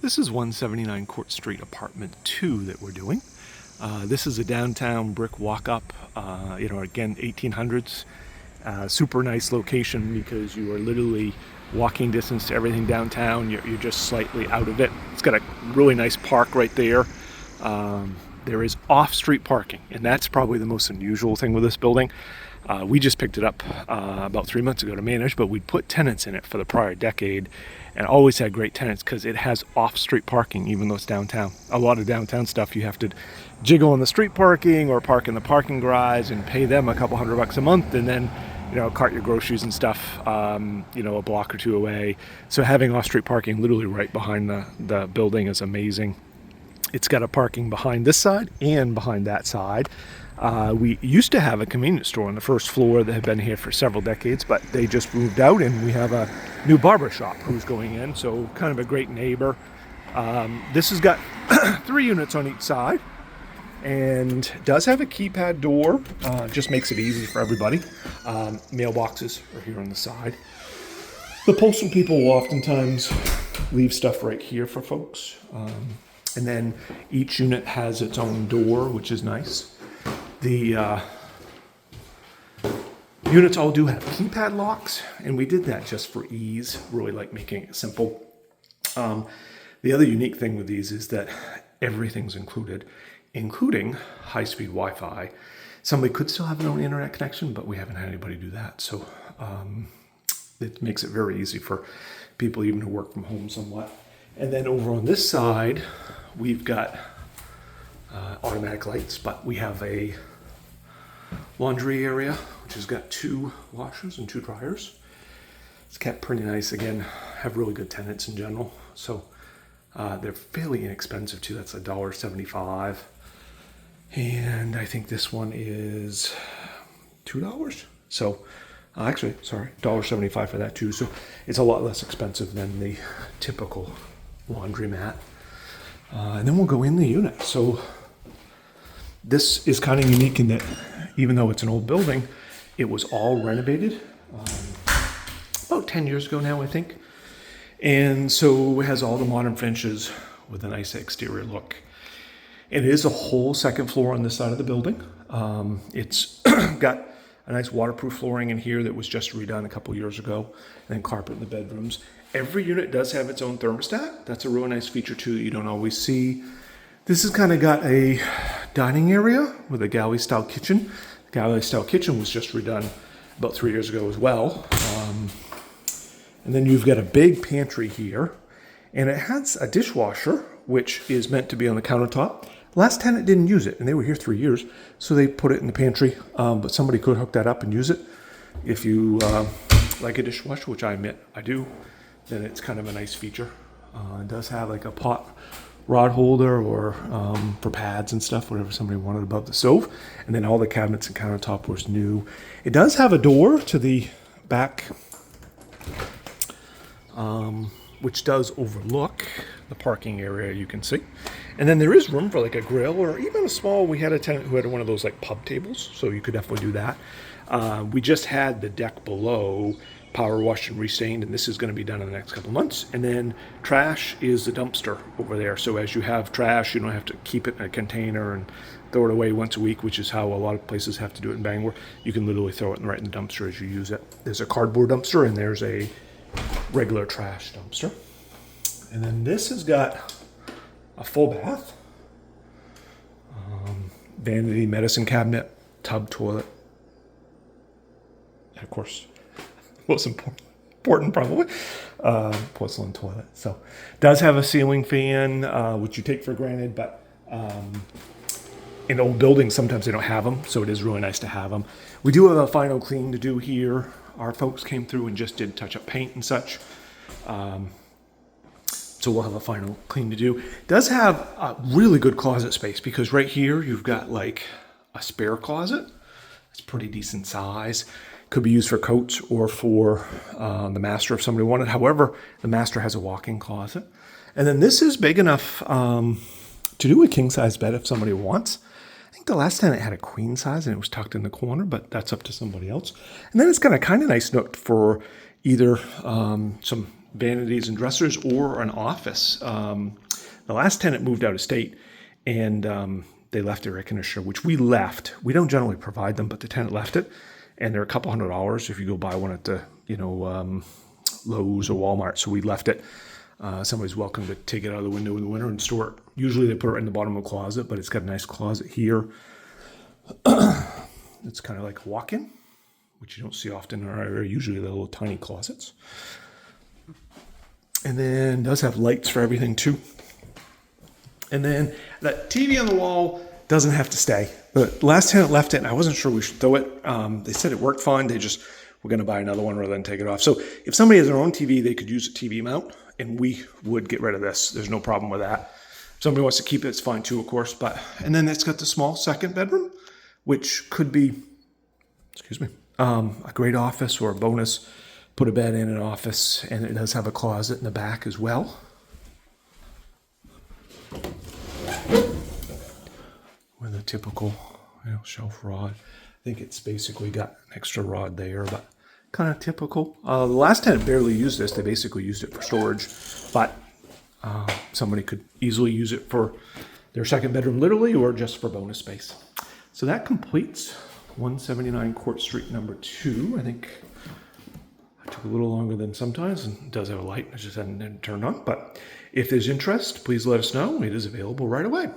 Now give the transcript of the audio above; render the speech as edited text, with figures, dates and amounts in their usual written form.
This is 179 Court Street, apartment 2 that we're doing. This is a downtown brick walk-up, again, 1800s. Super nice location because you are literally walking distance to everything downtown. You're just slightly out of it. It's got a really nice park right there. There is off-street parking, and that's probably the most unusual thing with this building. We just picked it up about 3 months ago to manage, but we put tenants in it for the prior decade and always had great tenants because it has off-street parking, even though it's downtown. A lot of downtown stuff, you have to jiggle on the street parking or park in the parking garage and pay them a couple $100 a month, and then cart your groceries and stuff, a block or two away. So having off-street parking literally right behind the building is amazing. It's got a parking behind this side and behind that side. We used to have a convenience store on the first floor that had been here for several decades, but they just moved out, and we have a new barber shop who's going in, so kind of a great neighbor. This has got 3 units on each side and does have a keypad door. Just makes it easy for everybody. Mailboxes are here on the side. The postal people will oftentimes leave stuff right here for folks. And then each unit has its own door, which is nice. The units all do have keypad locks, and we did that just for ease, really like making it simple. The other unique thing with these is that everything's included, including high-speed Wi-Fi. Somebody could still have their own internet connection, but we haven't had anybody do that. So it makes it very easy for people even who work from home somewhat. And then over on this side, we've got automatic lights, but we have a laundry area, which has got 2 washers and 2 dryers. It's kept pretty nice. Again, have really good tenants in general. So they're fairly inexpensive too. That's $1.75. And I think this one is $2. So actually, sorry, $1.75 for that too. So it's a lot less expensive than the typical laundromat. And then we'll go in the unit. So this is kind of unique in that even though it's an old building, it was all renovated about 10 years ago now, I think. And so it has all the modern finishes with a nice exterior look. It is a whole second floor on this side of the building. It's got a nice waterproof flooring in here that was just redone a couple years ago, and then carpet in the bedrooms. Every unit does have its own thermostat. That's a really nice feature too that you don't always see. This has kind of got a dining area with a galley-style kitchen. The galley-style kitchen was just redone about 3 years ago as well. And then you've got a big pantry here, and it has a dishwasher, which is meant to be on the countertop. Last tenant didn't use it, and they were here 3 years, so they put it in the pantry. But somebody could hook that up and use it. If you like a dishwasher, which I admit I do, then it's kind of a nice feature. It does have like a pot rod holder or for pads and stuff, whatever somebody wanted above the stove. And then all the cabinets and countertop was new. It does have a door to the back, which does overlook the parking area, you can see. And then there is room for like a grill or even a small, we had a tenant who had one of those like pub tables, so you could definitely do that. We just had the deck below power washed and restained, and this is going to be done in the next couple months. And then trash is the dumpster over there. So as you have trash, you don't have to keep it in a container and throw it away once a week, which is how a lot of places have to do it in Bangor. You can literally throw it right in the dumpster as you use it. There's a cardboard dumpster and there's a regular trash dumpster. And then this has got a full bath, vanity medicine cabinet, tub, toilet, and of course, most important probably, porcelain toilet. So does have a ceiling fan, which you take for granted, but in old buildings sometimes they don't have them, so it is really nice to have them. We do have a final clean to do here. Our folks came through and just did touch up paint and such. So we'll have a final clean to do. It does have a really good closet space because right here you've got like a spare closet. It's pretty decent size. Could be used for coats or for the master if somebody wanted. However, the master has a walk-in closet. And then this is big enough to do a king-size bed if somebody wants. I think the last time it had a queen size and it was tucked in the corner, but that's up to somebody else. And then it's got a kind of nice nook for either some vanities and dressers or an office. The last tenant moved out of state, and they left their air conditioner, which we left. We don't generally provide them, but the tenant left it, and they're a couple $100 if you go buy one at the Lowe's or Walmart. So we left it. Somebody's welcome to take it out of the window in the winter and store it. Usually they put it in the bottom of the closet, but it's got a nice closet here. It's kind of like a walk-in, which you don't see often in our area. Usually they're little tiny closets. And then it does have lights for everything too. And then that TV on the wall doesn't have to stay. The last tenant left it, and I wasn't sure we should throw it. They said it worked fine. They just were going to buy another one rather than take it off. So if somebody has their own TV, they could use a TV mount, and we would get rid of this. There's no problem with that. If somebody wants to keep it, it's fine too, of course. And then it's got the small second bedroom, which could be, a great office or a bonus. Put a bed in an office, and it does have a closet in the back as well. With a typical shelf rod. I think it's basically got an extra rod there, but kind of typical. The last tenant barely used this. They basically used it for storage, but somebody could easily use it for their second bedroom literally or just for bonus space. So that completes 179 Court Street number 2. I think it took a little longer than sometimes, and it does have a light. I just hadn't turned on. But if there's interest, please let us know. It is available right away.